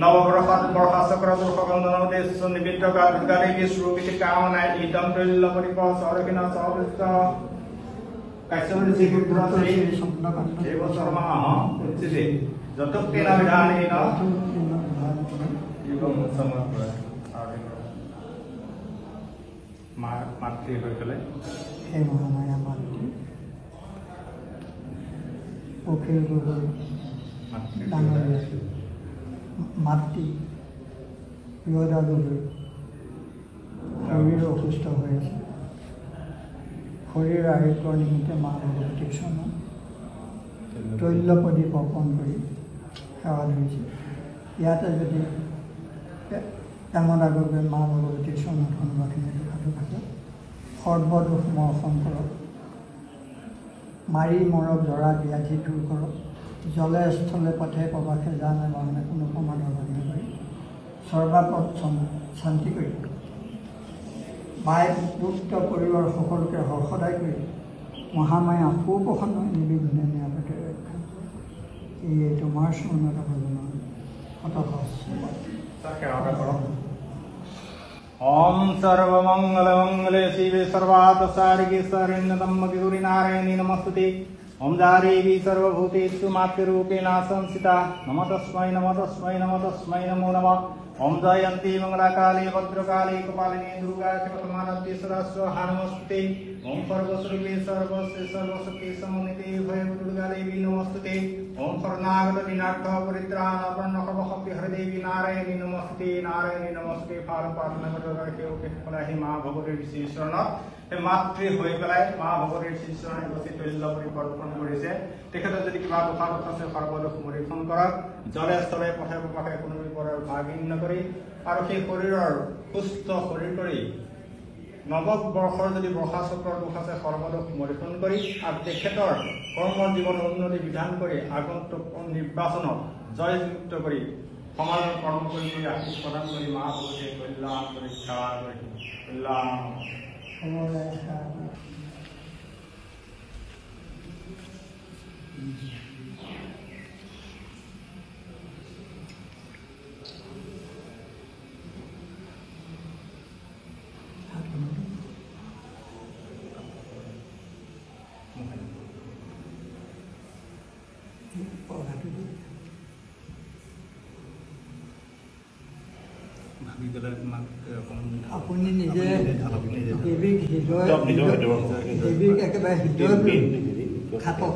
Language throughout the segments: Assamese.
নববর্ষত বর্ষাচক্র দুঃখবন্ধন উদ্দেশ্য নিবিদ্ধ গালে বিশ্বরূপিত কামনায় ইদম তৈল্য পরিপ সরক্ষিণ সবৃত্ত কাশ্যপতি পুত্র শ্রী দেব শর্মা উচ্চতে যতকেন বিধানেন এবং সমগ্র মাতৃ হয়ে গেলে হে মহামায়া মাতৃ অখিল গুরু ডাঙৰীয়া মাতৃ প্ৰিয়দা গগৈ শৰীৰ অসুস্থ হৈ আছে শৰীৰ আৰোগ্যৰ নিমিত্তে মা ভগৱতীক চৰণত তৈল্য প্ৰদীপ অৰ্পণ কৰি সেৱা ধৰিছে ইয়াতে যদি এমন আগলৈ মা ভগৱতীক চৰণত কোনোবাখিনি দুখাটো থাকে সৰ্বদোষ মৰ্শন কৰক মাৰি মৰক জৰা ব্যাধি দূৰ কৰক জলে স্থলে পথে প্ৰবাসে জানে বানে কোনো সমাধান নকৰি সৰ্বাপদ শান্তি কৰি মায়ে মুক্ত পৰিবাৰ সকলোকে সদায় কৰি মহামায়া সুপ্ৰসন্ন নিৰ্বিঘ্নে নিৰাপদে ৰক্ষা এই তোমাৰ চৰণত ভজনৰ ओम सर्वमंगल मंगले शिवे सर्वार्थ सारिके शरण्यतम गौरी नारायणी नमस्तुते ओम देवी सर्वभूतेषु मातृरूपेण संस्थिता नमो तस्मै नमो नमः ओम जयंती मंगलाकाले भद्रकाले कपालिनी दुर्गा क्षमानन्ति सरस्वती नमस्ते ओम सर्वस्वरूपे सर्वस्य सर्वशक्ति समन्विते भय दुर्गा देवी नमस्ते ओम शरणागत विनाथ परित्राण वर्णकवहपि हरदेवी नारायणी नमस्ते फाल प्रार्थना करके ओके फलाहि मां भगवतीर श्रीचरण मातृ হৈ পেলাই মা ভগৱতীৰ শ্ৰীচৰণে গতি তৈল্য পৰিকল্পন কৰিছে তেখেতে যদি কিবা দুখাত আছে সৰ্বদোষ মৰিখন কৰক জলে স্থলে পথে প্ৰবাসে কোনো বিপদৰ ভাগিন নকৰি আৰু সেই শৰীৰৰ সুস্থ শৰীৰ কৰি নৱবৰ্ষৰ যদি বৰ্ষাচক্ৰৰ দুখ আছে সৰ্বদোষ মৰিখন কৰি আৰু তেখেতৰ কৰ্মৰ জীৱনৰ উন্নতি বিধান কৰি আগন্তুক নিৰ্বাচনত জয়যুক্ত কৰি সমাজৰ কৰ্ম কৰি আশীষ প্ৰদান কৰি মা ভগৱতীয়ে কল্যাণ কৰি সেৱা কৰি কল্যাণ আপুনি নিজে দেৱীক দেৱীক একেবাৰে হৃদয় খাটক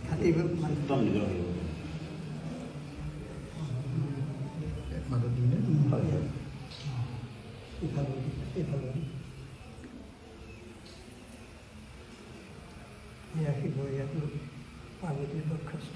খাটিব ৰাখিব ইয়াতো পাৰ্বতীৰ বক্ষস্থ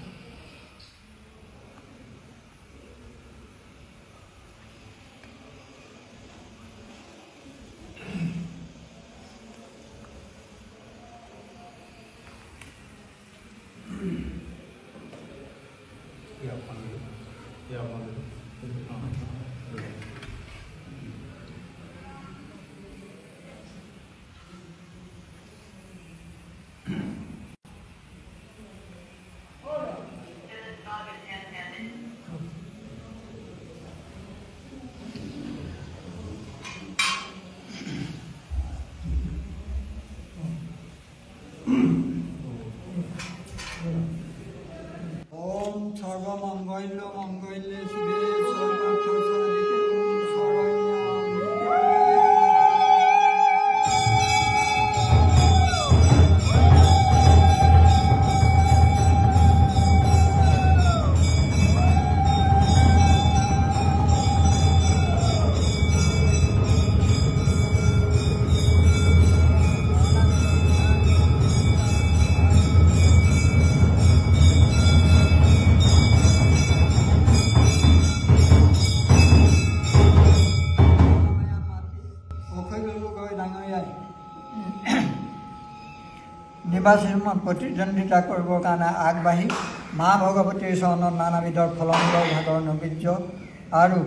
সৰ্বমঙ্গল মঙ্গলে শিবে সৰ্বাৰ্থ সাধিকে নিৰ্বাচনত প্ৰতিদ্বন্দ্বিতা কৰিবৰ কাৰণে আগবাঢ়ি মা ভগৱতীৰ চৰণত নানাবিধৰ ফলমূলৰ ভাগৰ নৈবেদ্য আৰু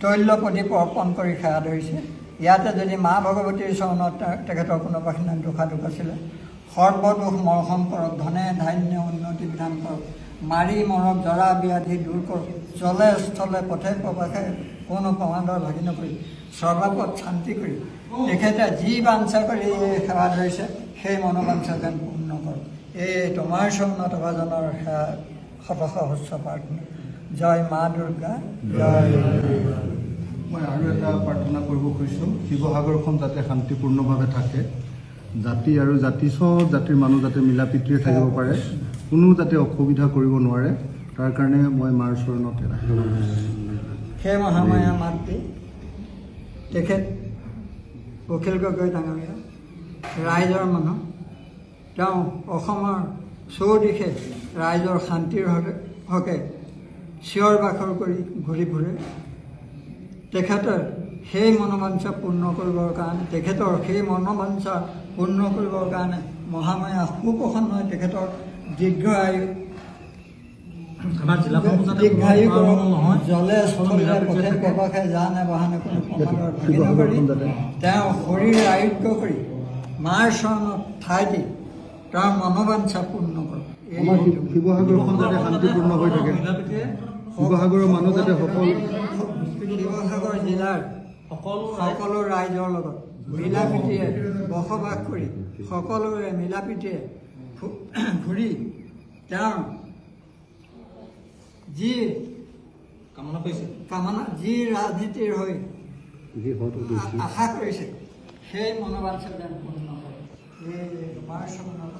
তৈল্য প্ৰদীপ অৰ্পণ কৰি সেৱা ধৰিছে ইয়াতে যদি মা ভগৱতীৰ চৰণত তেখেতৰ কোনোবাখিনি দুখ আছিলে সৰ্বদোষ মৰ্শন কৰক ধনে ধান্য উন্নতি বিধান কৰক মাৰি মৰক জৰা ব্যাধি দূৰ কৰক জলে স্থলে পথে প্ৰবাসে কোনো প্ৰমাদৰ ভাগি নকৰি সৰ্বাপদ শান্তি কৰি তেখেতে যি বাঞ্ছা কৰি সেৱা ধৰিছে সেই মনোবাঞ্ছা যেন পূৰ্ণ কৰক। এই তোমাৰ চৰণত ভজনৰ সেৱা শতসহস্ৰ প্ৰাৰ্থনা। জয় মা দুৰ্গা জয়। মই আৰু এটা প্ৰাৰ্থনা কৰিব খুজিছোঁ, শিৱসাগৰখন যাতে শান্তিপূৰ্ণভাৱে থাকে, জাতি আৰু জাতি চব জাতিৰ মানুহ যাতে মিলা প্ৰীতিৰে থাকিব পাৰে, কোনো যাতে অসুবিধা কৰিব নোৱাৰে, তাৰ কাৰণে মই মাৰ চৰণত সেই মহামায়া মাতৃ তেখেত অখিল গগৈ ডাঙৰীয়া ৰাইজৰ মানুহ, তেওঁ অসমৰ চৌদিশে ৰাইজৰ শান্তিৰ হকে চিঞৰ বাখৰ কৰি ঘূৰি ফুৰে। তেখেতৰ সেই মনোবাঞ্ছা পূৰ্ণ কৰিবৰ কাৰণে মহামায়া সুপ্ৰসন্ন হৈ তেখেতৰ দীৰ্ঘায়ু জলে স্থলে পথে প্ৰবাসে জানে বাহনে কোনো প্ৰমাদৰ ভাগি নকৰি তেওঁ শৰীৰ আৰোগ্য কৰি মাৰ চৰণত ঠাই দি তেওঁৰ মনোবাঞ্ছা পূৰ্ণ কৰক। শিৱসাগৰখন যাতে শান্তিপূৰ্ণ হৈ থাকে, শিৱসাগৰৰ মানুহ যাতে শিৱসাগৰ জিলাৰ সকলো ৰাইজৰ লগত মিলা প্ৰীতিৰে বসবাস কৰি সকলোৰে মিলা প্ৰীতিৰে ঘূৰি তেওঁৰ যি কামনা যি ৰাজনীতিৰ হৈ আশা কৰিছে সেই মনোবাঞ্ছা যেন পূৰ্ণ কৰে। এই মাৰ চৰণত